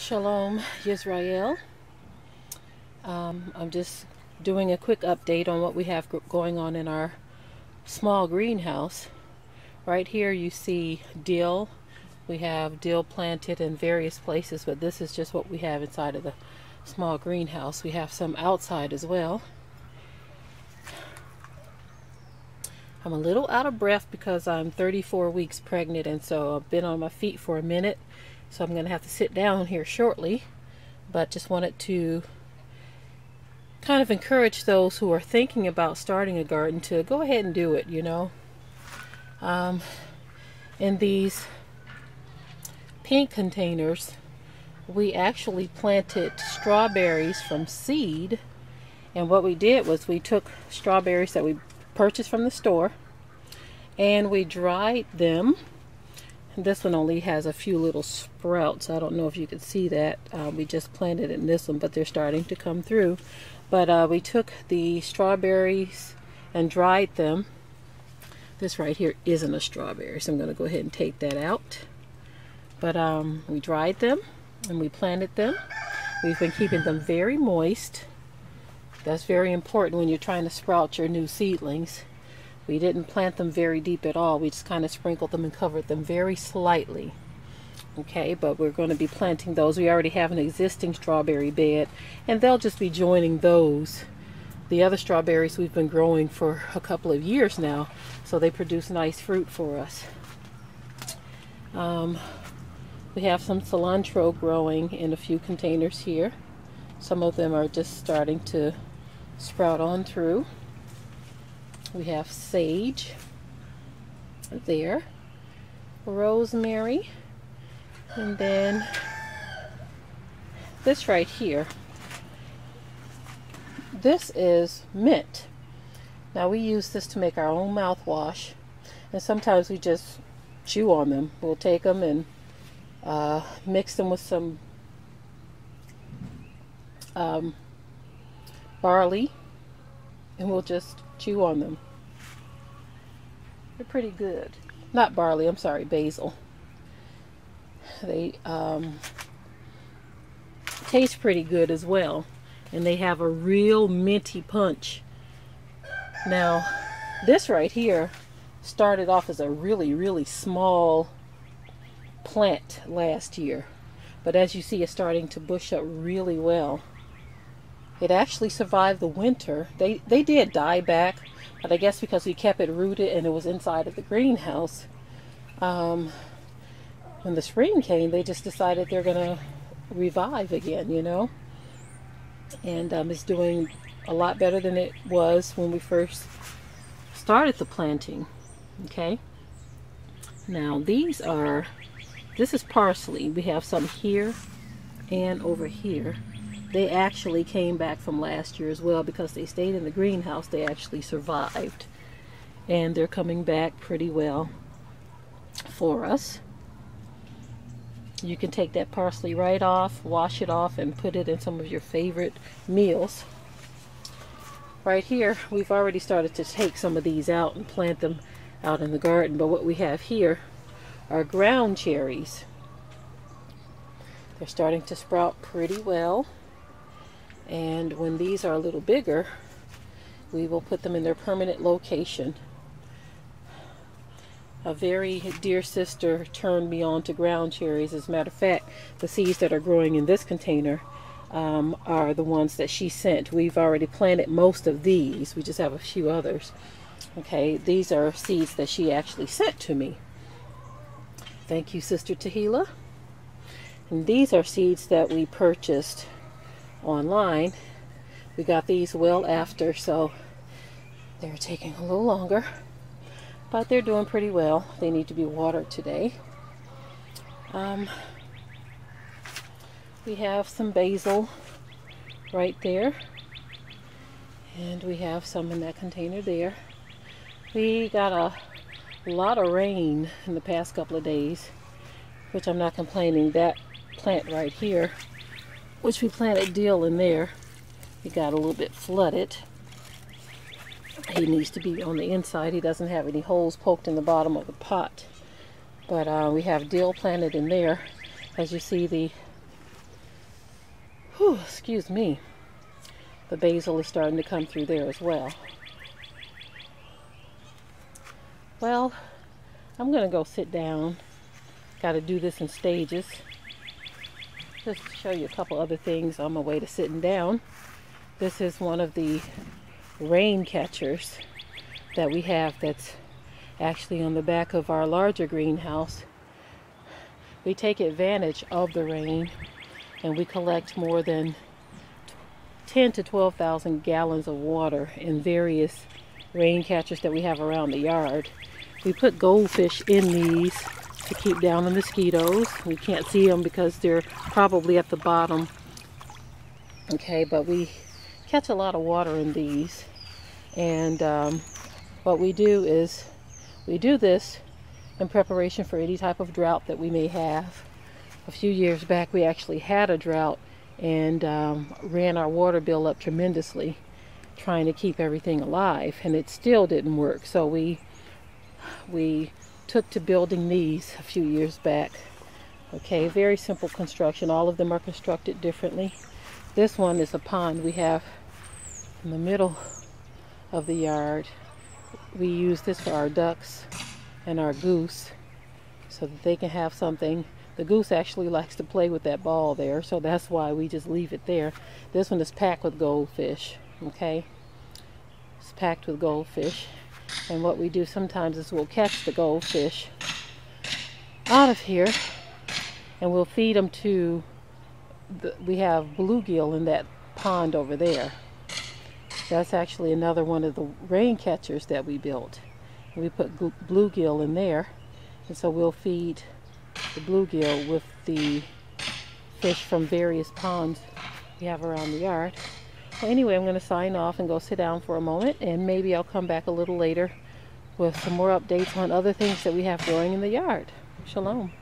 Shalom, Yisrael. I'm just doing a quick update on what we have going on in our small greenhouse. Right here you see dill. We have dill planted in various places, but this is just what we have inside of the small greenhouse. We have some outside as well. I'm a little out of breath because I'm 34 weeks pregnant, and so I've been on my feet for a minute. So I'm going to have to sit down here shortly, but just wanted to kind of encourage those who are thinking about starting a garden to go ahead and do it, you know. In these pink containers, we actually planted strawberries from seed, and what we did was we took strawberries that we purchased from the store and we dried them. This one only has a few little sprouts. I don't know if you can see that. We just planted in this one, but they're starting to come through. But we took the strawberries and dried them. This right here isn't a strawberry, so I'm going to go ahead and take that out. But we dried them and we planted them. We've been keeping them very moist. That's very important when you're trying to sprout your new seedlings. We didn't plant them very deep at all. We just kind of sprinkled them and covered them very slightly. Okay, but we're going to be planting those. We already have an existing strawberry bed, and they'll just be joining those. The other strawberries we've been growing for a couple of years now, so they produce nice fruit for us. We have some cilantro growing in a few containers here. Some of them are just starting to sprout on through. We have sage there, rosemary, and then this right here. This is mint. Now we use this to make our own mouthwash, and sometimes we just chew on them. We'll take them and mix them with some barley, and we'll just chew on them. They're pretty good. Not barley, I'm sorry, basil. They taste pretty good as well, and they have a real minty punch. Now this right here started off as a really small plant last year, but as you see, it's starting to bush up really well. It actually survived the winter. They did die back, but I guess because we kept it rooted and it was inside of the greenhouse, when the spring came, they just decided they're gonna revive again, you know. And it's doing a lot better than it was when we first started the planting. Okay. Now this is parsley. We have some here and over here. They actually came back from last year as well because they stayed in the greenhouse. They actually survived, and they're coming back pretty well for us. You can take that parsley right off, wash it off, and put it in some of your favorite meals. Right here, we've already started to take some of these out and plant them out in the garden, but what we have here are ground cherries. They're starting to sprout pretty well. And when these are a little bigger, we will put them in their permanent location. A very dear sister turned me on to ground cherries. As a matter of fact, the seeds that are growing in this container are the ones that she sent. We've already planted most of these. We just have a few others. Okay, these are seeds that she actually sent to me. Thank you, Sister Tahila. And these are seeds that we purchased online. We got these well after, so they're taking a little longer, but they're doing pretty well. They need to be watered today. We have some basil right there, and we have some in that container there. We got a lot of rain in the past couple of days, which I'm not complaining. That plant right here, which we planted dill in there, he got a little bit flooded. He needs to be on the inside. He doesn't have any holes poked in the bottom of the pot. But we have dill planted in there. As you see, the Whew, excuse me. The basil is starting to come through there as well. Well, I'm going to go sit down. Got to do this in stages. Just to show you a couple other things on my way to sitting down. This is one of the rain catchers that we have that's actually on the back of our larger greenhouse. We take advantage of the rain and we collect more than 10 to 12,000 gallons of water in various rain catchers that we have around the yard. We put goldfish in these to keep down the mosquitoes. We can't see them because they're probably at the bottom. Okay, but we catch a lot of water in these. And what we do is we do this in preparation for any type of drought that we may have. A few years back we actually had a drought and ran our water bill up tremendously trying to keep everything alive, and it still didn't work. So we took to building these a few years back. Okay, very simple construction. All of them are constructed differently. This one is a pond we have in the middle of the yard. We use this for our ducks and our goose so that they can have something. The goose actually likes to play with that ball there, so that's why we just leave it there. This one is packed with goldfish, okay? It's packed with goldfish. And what we do sometimes is we'll catch the goldfish out of here and we'll feed them to, we have bluegill in that pond over there. That's actually another one of the rain catchers that we built. We put bluegill in there, and so we'll feed the bluegill with the fish from various ponds we have around the yard. Well, anyway, I'm going to sign off and go sit down for a moment, and maybe I'll come back a little later with some more updates on other things that we have growing in the yard. Shalom.